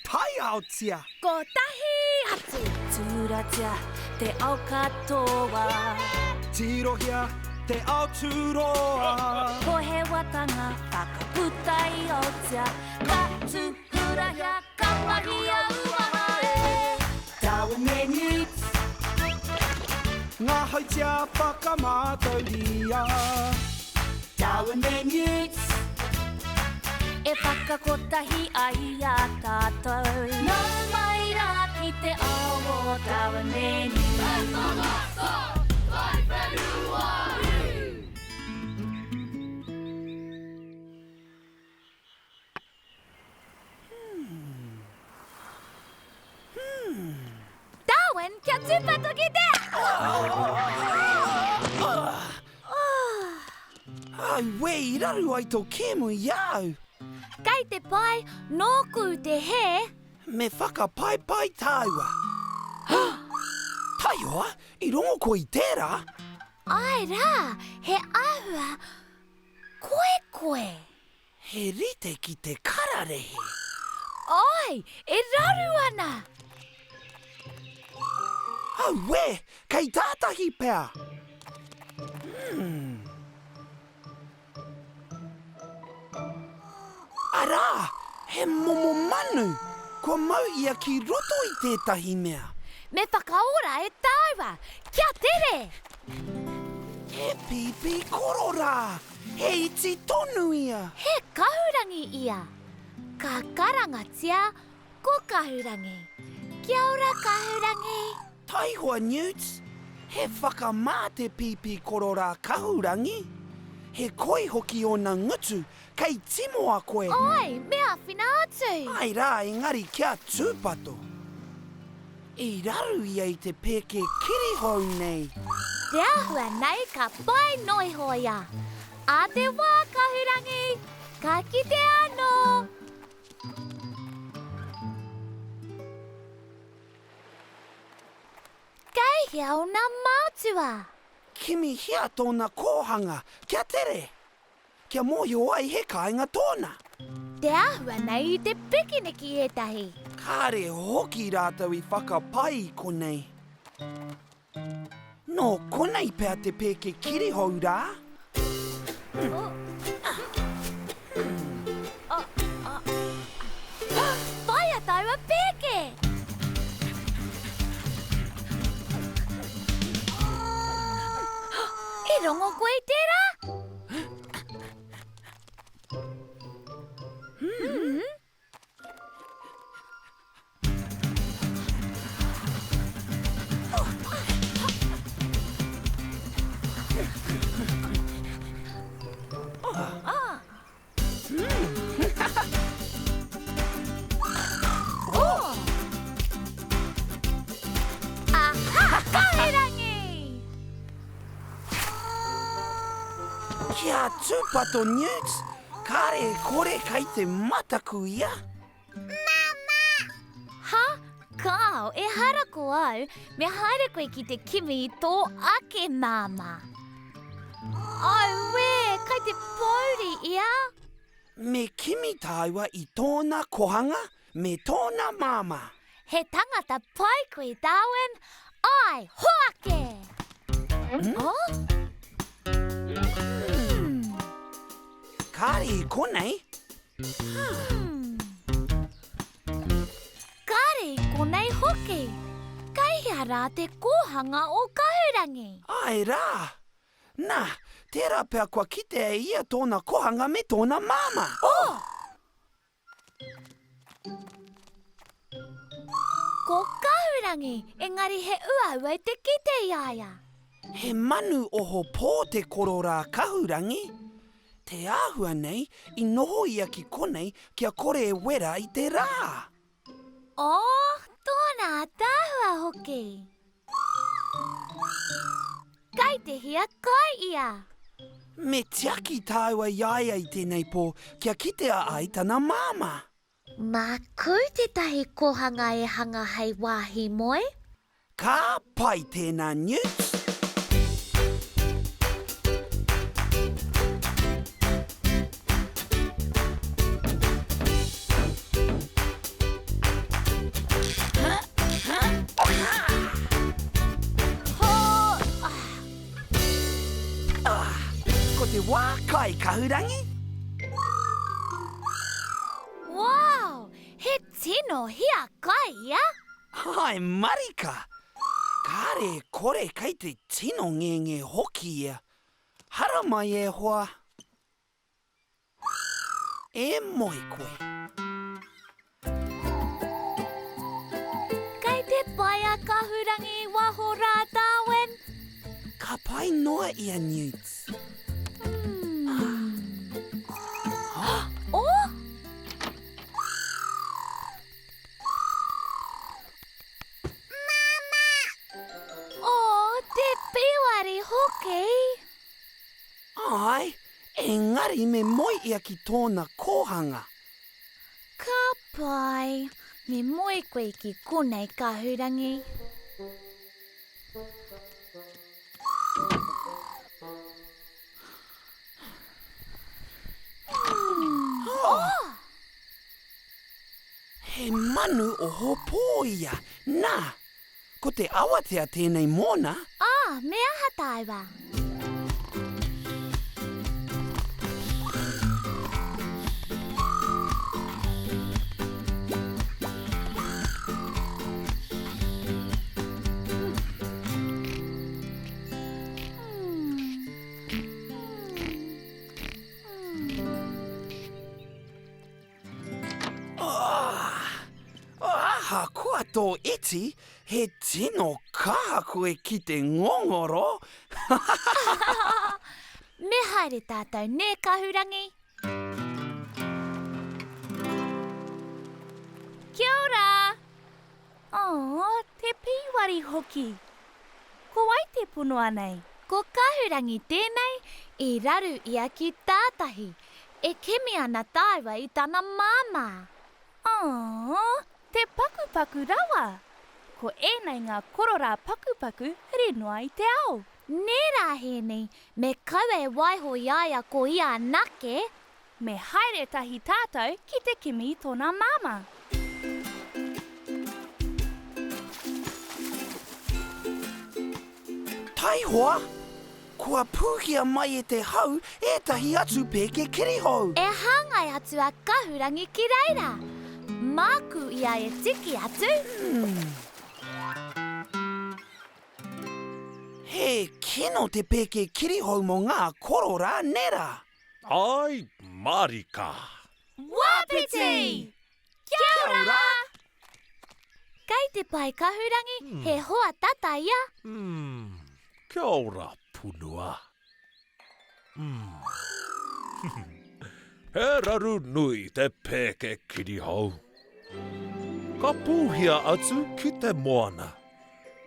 tai aotsia. Ko tahi atu. Tūratia te ao katoa. Tirohia te ao tūroa. Ko he watanga whakaputai aotia. Ka tūhurahia ka wahi au ahae. Darwin and Newts. Ngā haitia whakamātauria. Darwin and Newts. E whakakotahi ai a tātou. Nō mai rā ki te ao o Darwin and Newts. Darwin, kia tūpato ki te! Ai wei, I raru ai tō kēmu iau. Kei te pai, nōku te he. Me whakapai taua. Taiwa, I rongo ko I tērā. Ai rā, he ahua koe. He rite ki te kararehe. Ai, e raru ana. Au we, kei tātahi pēr. Arā, he momo manu. Ko mau ia ki roto I tētahi mea. Me whakaora e tāua, kia tere. He pipi korora. He iti tonu ia. He kahurangi ia. Ka karangatia, ko kahurangi. Kia ora kahurangi. Taihoa Newts, he whakamā te pipi korora kahurangi. He koi hoki o ngā ngutu, kei timo a koe. Ai, mea whina atu. Ai rā, engari kia tūpato. I raru ia I te pēke kirihau nei. Te ahua nei ka pai noihoia. A te wā kahurangi, ka kite anō. Kei hea o ngā mātua. Kimi hia tōna kōhanga, kia tere. Kia mōhio ai he kāinga tōna. Te ahua nei I te pikiniki etahi. Kāre hoki rātau I whakapai konei. Nō konei pēr te pēke kirihau rā. Whai a taua pēke. I rongo koe I tērā? Aha, kahurangi! Kia tūpato Newts, kāre kore kai te mataku ia. Ha? Kāo, e hara ko au, me haere koe ki te kimi I tō ake māma. Ai we, kai te pauri ia. Me kimi tāua I tōna kohanga me tōna māma. He tangata pai koe, Darwin. Ai, hoake! Oh? Kāre I konei. Kāre I konei hoki. Kei hea rā te kōhanga o kahurangi. Ai rā. Nā, tērā pēr kua kite e ia tōna kohanga me tōna māma. Oh! Ko kahurangi, engari he uaua I te kite iaia. He manu oho pō te korora kahurangi. Te āhua nei, I noho ia ki konei kia kore e wera I te rā. Oh, tōna tāhua hoki. Kei te hia kai ia. Me tiaki tāua iaia I tēnei pō kia kitea ai tana māma. Mā kou te tahi kohanga e hanga hei wāhi moe? Ka pai tēnā Newts. kahurangi? Wow! He tino hia kai ia? Ai, marika! Kare kore kai te tino ngenge hoki ia. Hara mai e hoa. E moi koe. Kai te pai a kahurangi waho rā, Darwin. Ka pai noa ia, Newts. Oh! Oh, te piwari hoki. Ai, engari me moi ia ki tōna kohanga. Ka pai. Me moe koe ki konei kahurangi. He manu o hopo ia. Nā, ko te awatea tēnei mōna. Me aha taiwa. Aha, kua tō iti, he tino kaha koe ki te ngongoro. Me haere tātou ne kahurangi. Kia ora! Oh, te piwari hoki. Ko wai te punua nei. Ko kahurangi tēnei, I raru ia ki tātahi. E kemi ana taiwa I tana māma. Oh, te pakupaku rawa. Ko ēnei ngā korora pakupaku hiri noa I te ao. Nērā hēnei, me kaue waiho iaia ko ia nake. Me haere tahi tātou ki te kimi tōna māma. Taihoa, kua pūhia mai e te hau, ētahi atu pēke kirihau. E hangai atu a kahurangi ki reira. Māku ia e tiki atu. He kino te pēke kirihau mo ngā korora nera. Ai, marika. Wapiti! Kia ora! Kei te pai kahurangi, he hoa tata ia. Kia ora, punua. He raru nui te pēke kirihau. Ka pūhia atu ki te moana.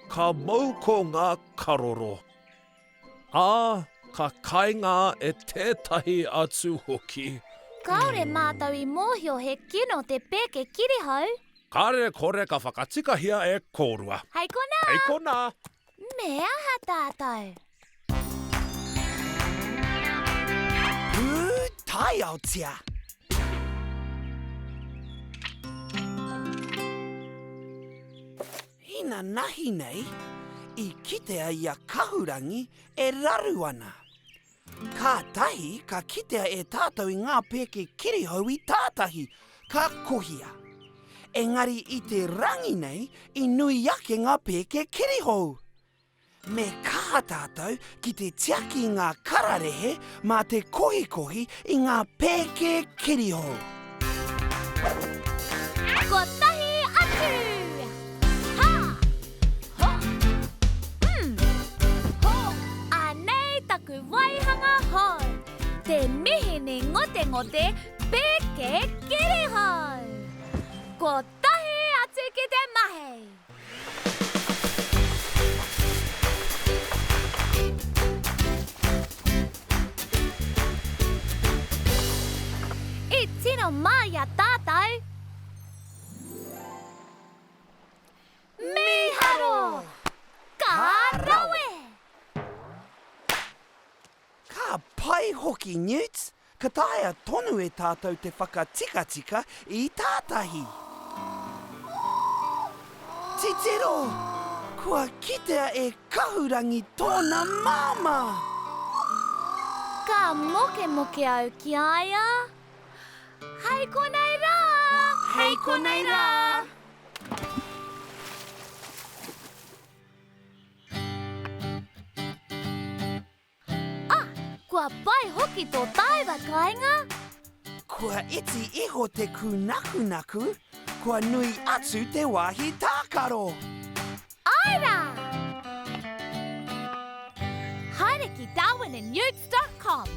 Ka mau ko ngā karoro. Ka kainga e tētahi atu hoki. Kaore mātau I mōhio he kino te pēke kirihau. Kare kore ka whakatikahia e kōrua. Hei kona! Hei kona! Me aha tātou. Pū tai au tia. Ina nahi nei, I kitea ia kahurangi e raru ana. Ka tahi ka kitea e tātou I ngā pēke kirihau I tātahi, ka kohia. Engari I te rangi nei, I nui ake ngā pēke kirihau. Me kaha tātou ki te tiaki ngā kararehe mā te kohikohi I ngā pēke kirihau. Ko tahi atu! Ha! Ho! Ho! Anei taku waihanga hou. Te mihini ngote pēke kirihau. Ko tahi atu ki te mahe. I tino mai a tātou. Miharo! Ka rawe! Ka pai hoki, Newts. Ka taia tonu e tātou te whakatika I tātahi. Titero! Kua kitea e kahurangi tōna māma! Ka moke au ki aia. Hei konei rā! Hei konei rā! Kua pai hoki tō taiwa kāinga. Kua iti iho te kunakunaku, kua nui atu te wāhi tākaro. Aira! Haere ki darwinandnewts.com